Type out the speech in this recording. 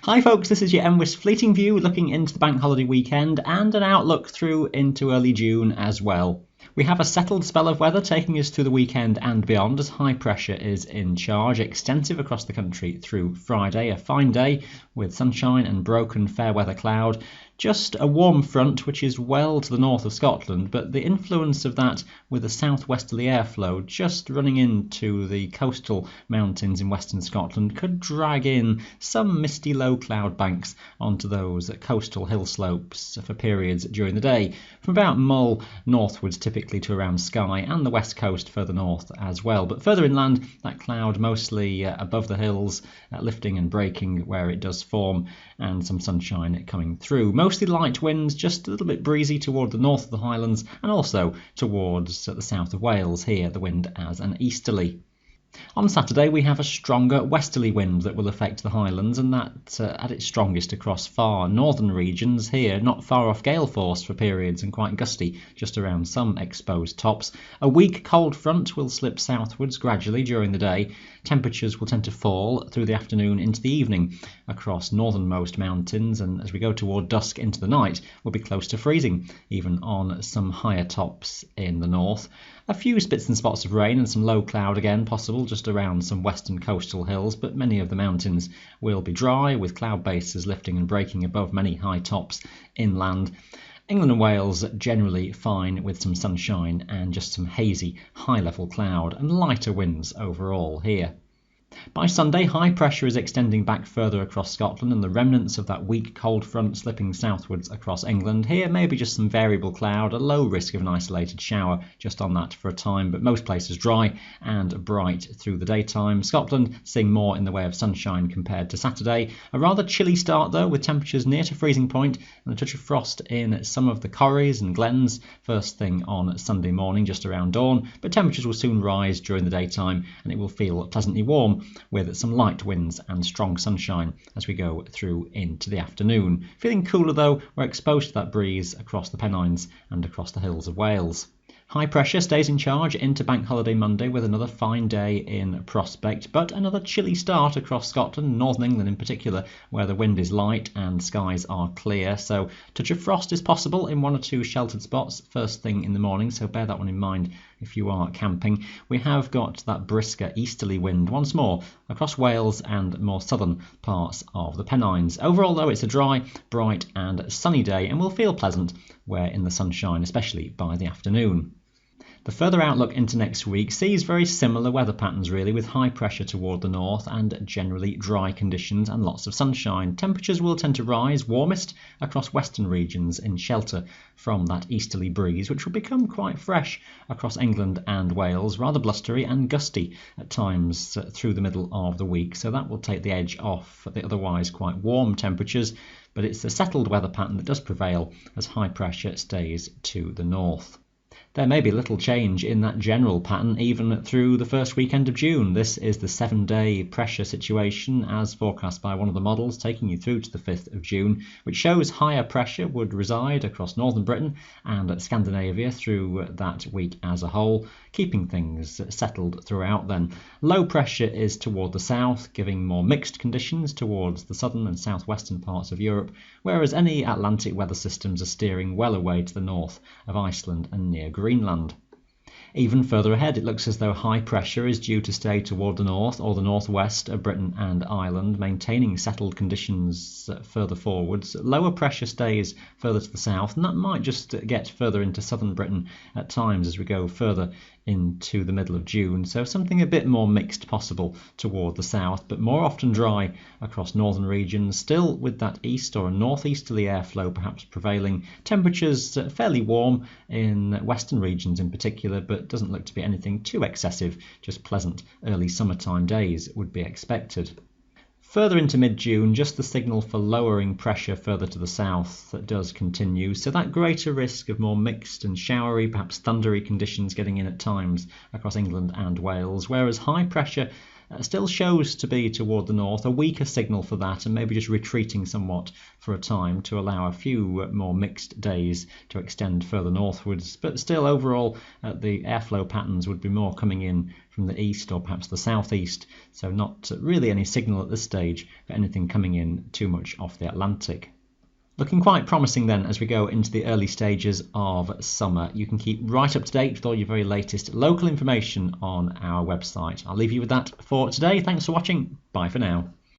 Hi folks, this is your mwis fleeting view looking into the bank holiday weekend and an outlook through into early June as well. We have a settled spell of weather taking us through the weekend and beyond as high pressure is in charge, extensive across the country through Friday. A fine day with sunshine and broken fair weather cloud. Just a warm front which is well to the north of Scotland, but the influence of that with a southwesterly airflow just running into the coastal mountains in western Scotland could drag in some misty low cloud banks onto those coastal hill slopes for periods during the day, from about Mull northwards typically to around Skye and the west coast further north as well. But further inland, that cloud mostly above the hills, lifting and breaking where it does form, and some sunshine coming through. Mostly light winds, just a little bit breezy toward the north of the Highlands and also towards the south of Wales. Here the wind as an easterly. On Saturday we have a stronger westerly wind that will affect the Highlands, and that at its strongest across far northern regions. Here not far off gale force for periods and quite gusty just around some exposed tops. A weak cold front will slip southwards gradually during the day. Temperatures will tend to fall through the afternoon into the evening across northernmost mountains, and as we go toward dusk into the night we'll be close to freezing even on some higher tops in the north. A few spits and spots of rain and some low cloud again possible just around some western coastal hills, but many of the mountains will be dry with cloud bases lifting and breaking above many high tops inland. England and Wales generally fine with some sunshine and just some hazy high level cloud and lighter winds overall here. By Sunday, high pressure is extending back further across Scotland and the remnants of that weak cold front slipping southwards across England. Here maybe just some variable cloud, a low risk of an isolated shower just on that for a time, but most places dry and bright through the daytime. Scotland seeing more in the way of sunshine compared to Saturday. A rather chilly start though, with temperatures near to freezing point and a touch of frost in some of the corries and glens first thing on Sunday morning just around dawn, but temperatures will soon rise during the daytime and it will feel pleasantly warm with some light winds and strong sunshine as we go through into the afternoon. Feeling cooler though, we're exposed to that breeze across the Pennines and across the hills of Wales. High pressure stays in charge into Bank Holiday Monday with another fine day in prospect, but another chilly start across Scotland, northern England in particular, where the wind is light and skies are clear. So touch of frost is possible in one or two sheltered spots first thing in the morning, so bear that one in mind if you are camping. We have got that brisker easterly wind once more across Wales and more southern parts of the Pennines. Overall though, it's a dry, bright and sunny day and will feel pleasant where in the sunshine, especially by the afternoon. The further outlook into next week sees very similar weather patterns really, with high pressure toward the north and generally dry conditions and lots of sunshine. Temperatures will tend to rise, warmest across western regions in shelter from that easterly breeze, which will become quite fresh across England and Wales, rather blustery and gusty at times through the middle of the week. So that will take the edge off the otherwise quite warm temperatures, but it's a settled weather pattern that does prevail as high pressure stays to the north. There may be little change in that general pattern even through the first weekend of June. This is the 7-day pressure situation as forecast by one of the models, taking you through to the 5th of June, which shows higher pressure would reside across northern Britain and Scandinavia through that week as a whole, keeping things settled throughout then. Low pressure is toward the south, giving more mixed conditions towards the southern and southwestern parts of Europe, whereas any Atlantic weather systems are steering well away to the north of Iceland and near Greenland. Even further ahead, it looks as though high pressure is due to stay toward the north or the northwest of Britain and Ireland, maintaining settled conditions further forwards. Lower pressure stays further to the south, and that might just get further into southern Britain at times as we go further into the middle of June. So something a bit more mixed possible toward the south, but more often dry across northern regions, still with that east or northeasterly airflow perhaps prevailing. Temperatures fairly warm in western regions in particular, but doesn't look to be anything too excessive. Just pleasant early summertime days would be expected. Further into mid-June, just the signal for lowering pressure further to the south that does continue, so that greater risk of more mixed and showery, perhaps thundery conditions getting in at times across England and Wales, whereas high pressure still shows to be toward the north, a weaker signal for that, and maybe just retreating somewhat for a time to allow a few more mixed days to extend further northwards. But still, overall, the airflow patterns would be more coming in from the east or perhaps the southeast, so not really any signal at this stage for anything coming in too much off the Atlantic. Looking quite promising then as we go into the early stages of summer. You can keep right up to date with all your very latest local information on our website. I'll leave you with that for today. Thanks for watching. Bye for now.